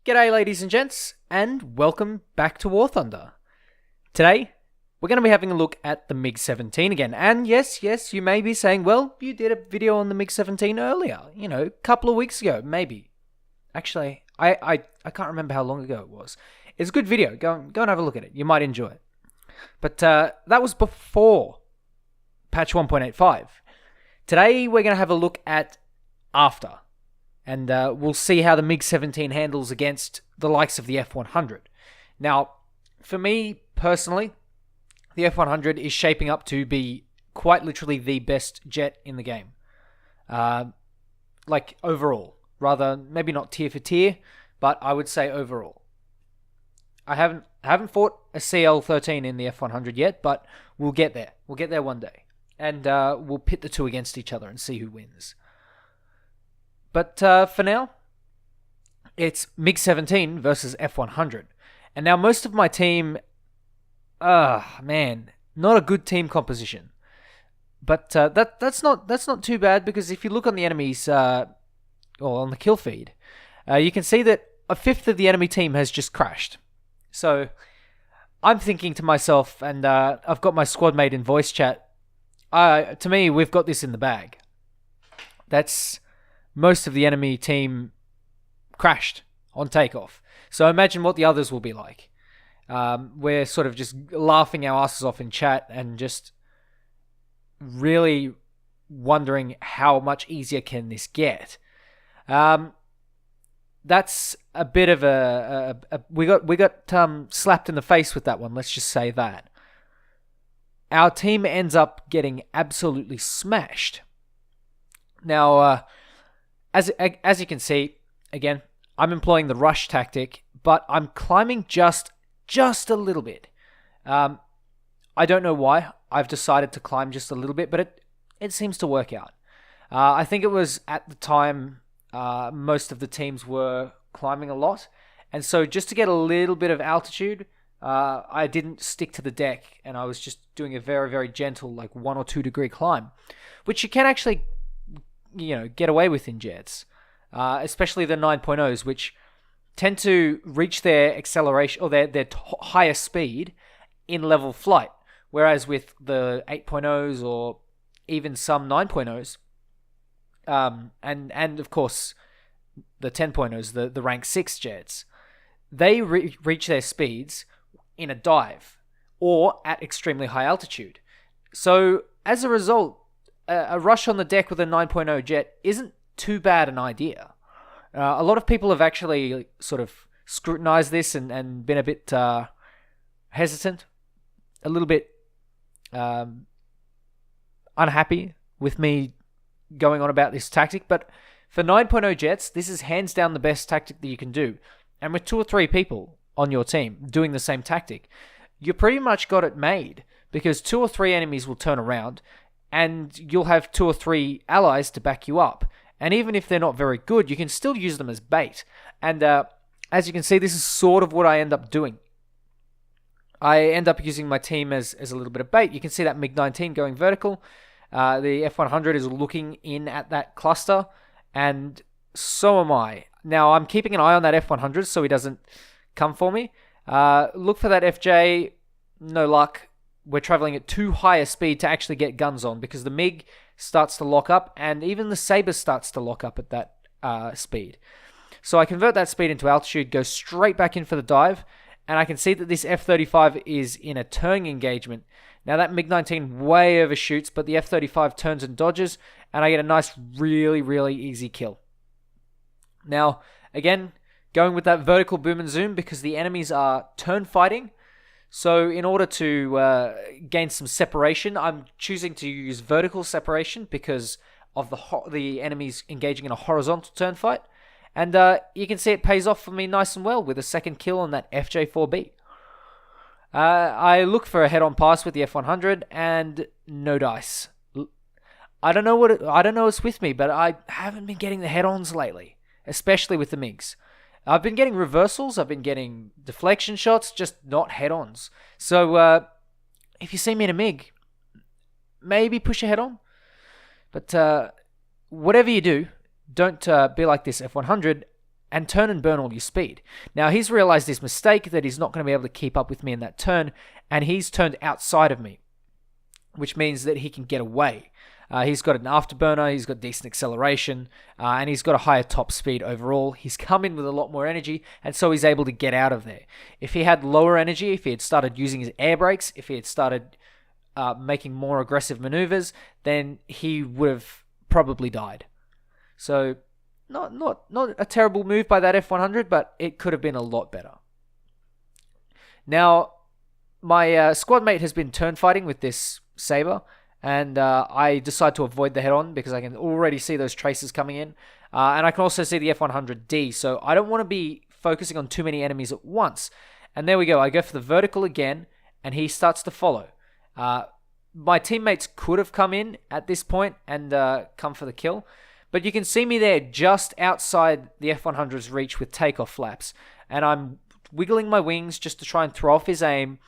G'day ladies and gents, and welcome back to War Thunder. Today, we're going to be having a look at the MiG-17 again. And yes, you may be saying, well, you did a video on the MiG-17 earlier. A couple of weeks ago, maybe. Actually, I can't remember how long ago it was. It's a good video. Go and have a look at it. You might enjoy it. But that was before patch 1.85. Today, we're going to have a look at after. And we'll see how the MiG-17 handles against the likes of the F-100. Now, for me personally, the F-100 is shaping up to be quite literally the best jet in the game. Like overall. Rather, maybe not tier for tier, but I would say overall. I haven't fought a CL-13 in the F-100 yet, but we'll get there. We'll get there one day. And we'll pit the two against each other and see who wins. But for now, it's MiG-17 versus F-100. And now most of my team, man, not a good team composition. But that's not too bad, because if you look on the enemies, or on the kill feed, you can see that a fifth of the enemy team has just crashed. So I'm thinking to myself, and I've got my squad mate in voice chat, to me, we've got this in the bag. That's... most of the enemy team crashed on takeoff. So imagine what the others will be like. We're sort of just laughing our asses off in chat and just really wondering how much easier can this get. That's a bit of we got slapped in the face with that one. Let's just say that. Our team ends up getting absolutely smashed. Now, as you can see, again, I'm employing the rush tactic, but I'm climbing just a little bit. I don't know why I've decided to climb just a little bit, but it seems to work out. I think it was at the time most of the teams were climbing a lot, and so just to get a little bit of altitude, I didn't stick to the deck, and I was just doing a very, very gentle, like 1 or 2 degree climb, which you can actually get away with in jets, especially the 9.0s, which tend to reach their acceleration or their higher speed in level flight, whereas with the 8.0s or even some 9.0s, and of course the 10.0s, the rank 6 jets, they reach their speeds in a dive or at extremely high altitude. So as a result, a rush on the deck with a 9.0 jet isn't too bad an idea. A lot of people have actually sort of scrutinized this and been a bit hesitant, a little bit unhappy with me going on about this tactic. But for 9.0 jets, this is hands down the best tactic that you can do. And with 2 or 3 people on your team doing the same tactic, you pretty much got it made, because 2 or 3 enemies will turn around, and you'll have 2 or 3 allies to back you up. And even if they're not very good, you can still use them as bait. And as you can see, this is sort of what I end up doing. I end up using my team as a little bit of bait. You can see that MiG-19 going vertical. The F-100 is looking in at that cluster, and so am I. Now, I'm keeping an eye on that F-100 so he doesn't come for me. Look for that FJ. No luck. We're traveling at too high a speed to actually get guns on, because the MiG starts to lock up, and even the Sabre starts to lock up at that speed. So I convert that speed into altitude, go straight back in for the dive, and I can see that this F-35 is in a turning engagement. Now that MiG-19 way overshoots, but the F-35 turns and dodges, and I get a nice, really, really easy kill. Now, again, going with that vertical boom and zoom, because the enemies are turn fighting. So in order to gain some separation, I'm choosing to use vertical separation because of the enemies engaging in a horizontal turn fight. And you can see it pays off for me nice and well with a second kill on that FJ4B. I look for a head-on pass with the F-100 and no dice. I don't know what's with me, but I haven't been getting the head-ons lately, especially with the MiGs. I've been getting reversals, I've been getting deflection shots, just not head-ons. So, if you see me in a MiG, maybe push a head-on. But, whatever you do, don't be like this F-100 and turn and burn all your speed. Now, he's realized his mistake, that he's not going to be able to keep up with me in that turn, and he's turned outside of me, which means that he can get away. He's got an afterburner, he's got decent acceleration, and he's got a higher top speed overall. He's come in with a lot more energy, and so he's able to get out of there. If he had lower energy, if he had started using his air brakes, if he had started making more aggressive maneuvers, then he would have probably died. So, not a terrible move by that F-100, but it could have been a lot better. Now, my squad mate has been turn fighting with this Sabre, and I decide to avoid the head-on because I can already see those traces coming in. And I can also see the F-100D, so I don't want to be focusing on too many enemies at once. And there we go. I go for the vertical again, and he starts to follow. My teammates could have come in at this point and come for the kill, but you can see me there just outside the F-100's reach with takeoff flaps. And I'm wiggling my wings just to try and throw off his aim.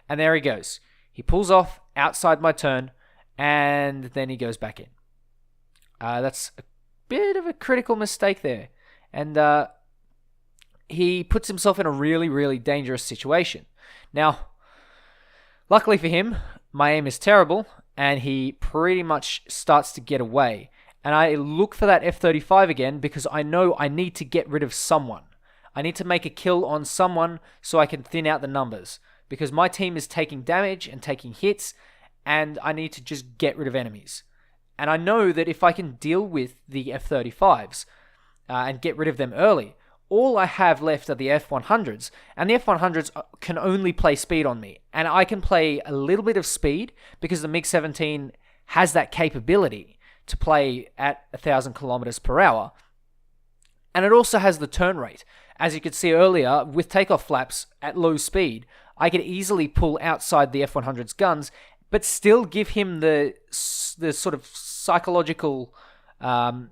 And there he goes. He pulls off outside my turn, and then he goes back in. That's a bit of a critical mistake there. And he puts himself in a really, really dangerous situation. Now, luckily for him, my aim is terrible, and he pretty much starts to get away. And I look for that F-35 again because I know I need to get rid of someone. I need to make a kill on someone so I can thin out the numbers. Because my team is taking damage and taking hits, and I need to just get rid of enemies. And I know that if I can deal with the F-35s and get rid of them early, all I have left are the F-100s, and the F-100s can only play speed on me. And I can play a little bit of speed because the MiG-17 has that capability to play at 1,000 kilometers per hour. And it also has the turn rate. As you could see earlier, with takeoff flaps at low speed, I could easily pull outside the F-100's guns, but still give him the sort of psychological, or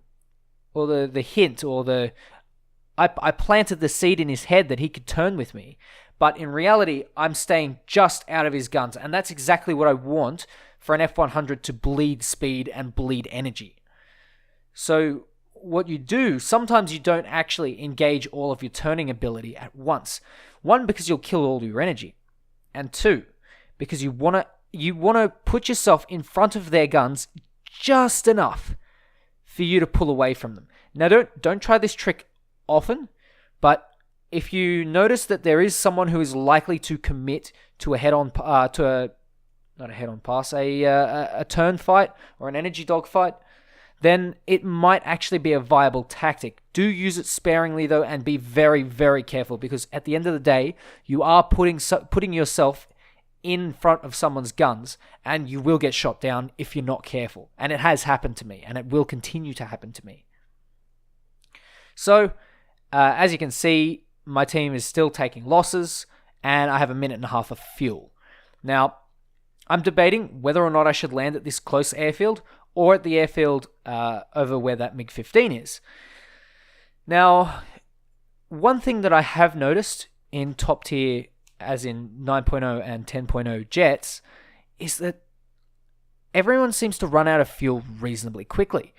the hint, or I planted the seed in his head that he could turn with me. But in reality, I'm staying just out of his guns, and that's exactly what I want for an F-100 to bleed speed and bleed energy. So what you do, sometimes you don't actually engage all of your turning ability at once. One, because you'll kill all your energy. And two, because you want to put yourself in front of their guns just enough for you to pull away from them. Now, don't try this trick often, but if you notice that there is someone who is likely to commit to a head-on a turn fight or an energy dogfight, then it might actually be a viable tactic. Do use it sparingly, though, and be very, very careful, because at the end of the day, you are putting yourself in front of someone's guns, and you will get shot down if you're not careful. And it has happened to me, and it will continue to happen to me. So, as you can see, my team is still taking losses, and I have 1.5 minutes of fuel. Now, I'm debating whether or not I should land at this close airfield or at the airfield over where that MiG-17 is. Now, one thing that I have noticed in top tier, as in 9.0 and 10.0 jets, is that everyone seems to run out of fuel reasonably quickly.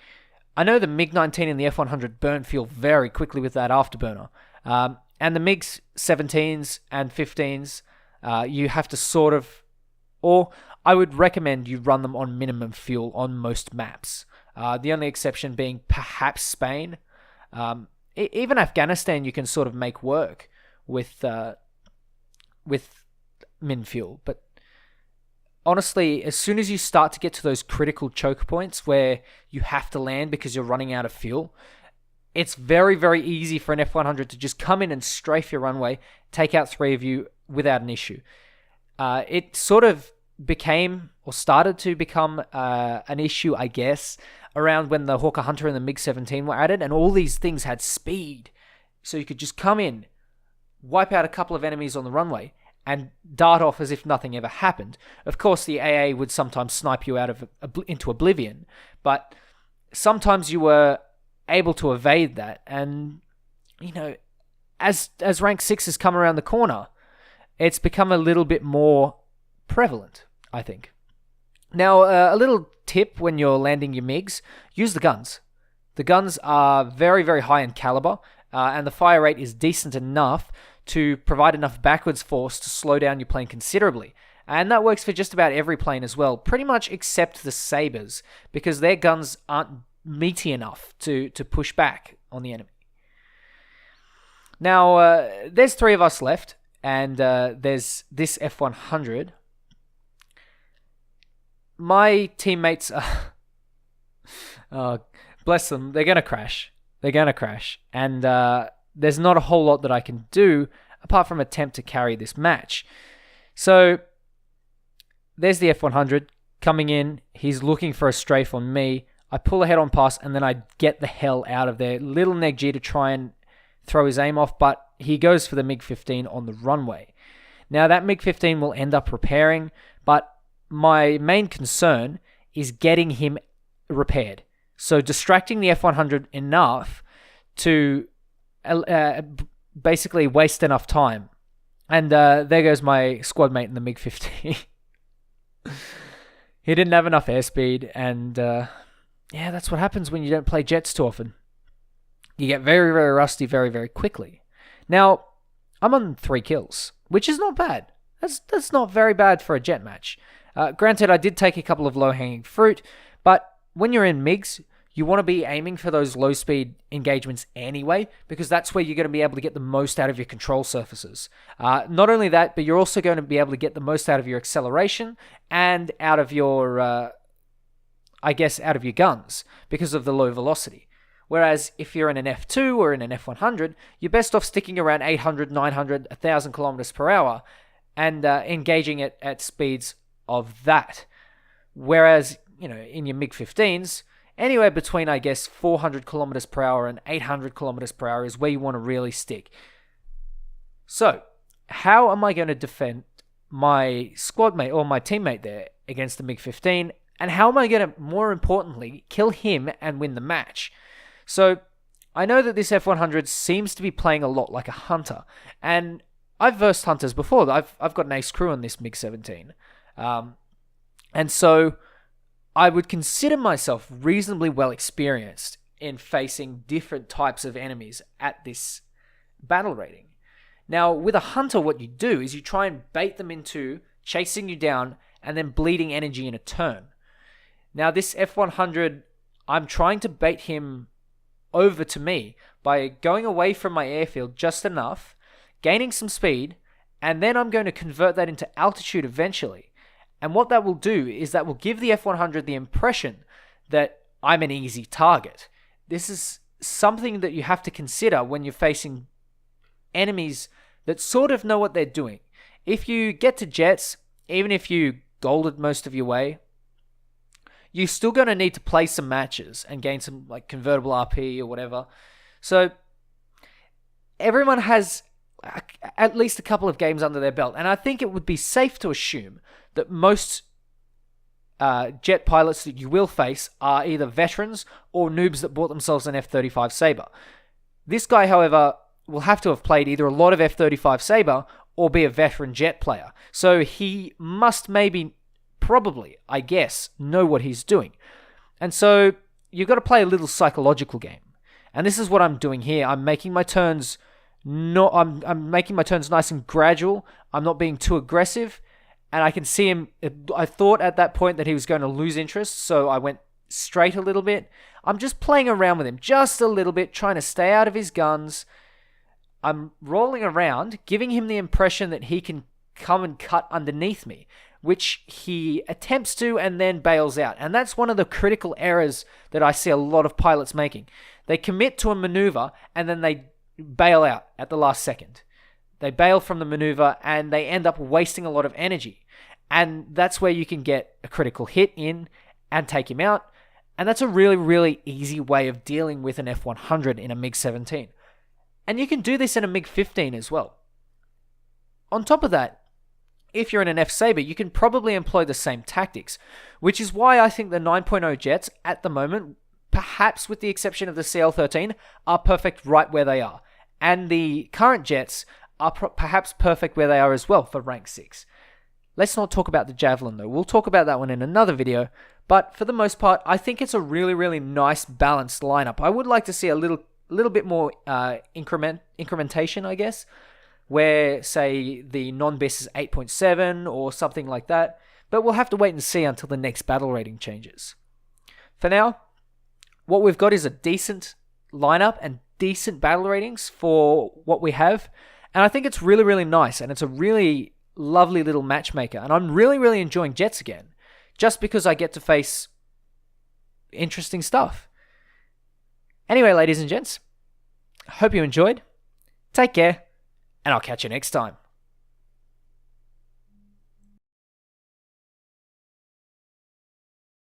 I know the MiG-19 and the F-100 burn fuel very quickly with that afterburner. And the MiG-17s and 15s, you have to sort of... Or I would recommend you run them on minimum fuel on most maps. The only exception being perhaps Spain. Even Afghanistan you can sort of make work with min fuel. But honestly, as soon as you start to get to those critical choke points where you have to land because you're running out of fuel, it's very, very easy for an F-100 to just come in and strafe your runway, take out 3 of you without an issue. It sort of became, or started to become, an issue, I guess, around when the Hawker Hunter and the MiG-17 were added, and all these things had speed. So you could just come in, wipe out a couple of enemies on the runway, and dart off as if nothing ever happened. Of course, the AA would sometimes snipe you out of into oblivion, but sometimes you were able to evade that. And, you know, as rank 6 has come around the corner, it's become a little bit more prevalent, I think. Now, a little tip when you're landing your MiGs, use the guns. The guns are very, very high in caliber, and the fire rate is decent enough to provide enough backwards force to slow down your plane considerably. And that works for just about every plane as well, pretty much except the Sabres, because their guns aren't meaty enough to push back on the enemy. Now, there's 3 of us left, and there's this F-100. My teammates are... bless them, they're going to crash. And there's not a whole lot that I can do apart from attempt to carry this match. So, there's the F-100 coming in. He's looking for a strafe on me. I pull a head-on pass, and then I get the hell out of there. Little neg-G to try and throw his aim off, but he goes for the MiG-17 on the runway. Now, that MiG-15 will end up repairing, but my main concern is getting him repaired. So, distracting the F-100 enough to basically waste enough time. And there goes my squad mate in the MiG-15. He didn't have enough airspeed, and yeah, that's what happens when you don't play jets too often. You get very, very rusty very, very quickly. Now, I'm on 3 kills, which is not bad. That's not very bad for a jet match. Granted, I did take a couple of low-hanging fruit, but when you're in MiGs, you want to be aiming for those low-speed engagements anyway, because that's where you're going to be able to get the most out of your control surfaces. Not only that, but you're also going to be able to get the most out of your acceleration and out of your, out of your guns because of the low velocity. Whereas if you're in an F2 or in an F-100, you're best off sticking around 800, 900, 1,000 kilometers per hour and engaging it at speeds of that. Whereas, in your MiG-15s, anywhere between, 400 kilometers per hour and 800 kilometers per hour is where you want to really stick. So, how am I going to defend my squad mate or my teammate there against the MiG-15? And how am I going to, more importantly, kill him and win the match? So, I know that this F-100 seems to be playing a lot like a hunter. And I've versed hunters before. I've got an ace crew on this MiG-17. And so, I would consider myself reasonably well experienced in facing different types of enemies at this battle rating. Now, with a hunter, what you do is you try and bait them into chasing you down and then bleeding energy in a turn. Now, this F-100, I'm trying to bait him over to me by going away from my airfield just enough, gaining some speed, and then I'm going to convert that into altitude eventually. And what that will do is that will give the F-100 the impression that I'm an easy target. This is something that you have to consider when you're facing enemies that sort of know what they're doing. If you get to jets, even if you golded most of your way, you're still going to need to play some matches and gain some convertible RP or whatever. So everyone has at least a couple of games under their belt. And I think it would be safe to assume that most jet pilots that you will face are either veterans or noobs that bought themselves an F-35 Sabre. This guy, however, will have to have played either a lot of F-35 Sabre or be a veteran jet player. So he must probably, know what he's doing. And so you've got to play a little psychological game. And this is what I'm doing here. I'm making my turns I'm making my turns nice and gradual. I'm not being too aggressive. And I can see him. I thought at that point that he was going to lose interest, so I went straight a little bit. I'm just playing around with him just a little bit, trying to stay out of his guns. I'm rolling around, giving him the impression that he can come and cut underneath me, which he attempts to and then bails out. And that's one of the critical errors that I see a lot of pilots making. They commit to a maneuver and then they bail out at the last second. They bail from the maneuver and they end up wasting a lot of energy. And that's where you can get a critical hit in and take him out. And that's a really, really easy way of dealing with an F-100 in a MiG-17. And you can do this in a MiG-15 as well. On top of that, if you're in an F-Sabre, you can probably employ the same tactics, which is why I think the 9.0 jets at the moment, perhaps with the exception of the CL-13, are perfect right where they are. And the current jets are perhaps perfect where they are as well for rank 6. Let's not talk about the Javelin though. We'll talk about that one in another video. But for the most part, I think it's a really, really nice balanced lineup. I would like to see a little bit more incrementation, I guess, where, say, the non-BIS is 8.7 or something like that. But we'll have to wait and see until the next battle rating changes. For now, what we've got is a decent lineup and decent battle ratings for what we have. And I think it's really, really nice. And it's a really lovely little matchmaker. And I'm really, really enjoying Jets again. Just because I get to face interesting stuff. Anyway, ladies and gents, hope you enjoyed. Take care, and I'll catch you next time.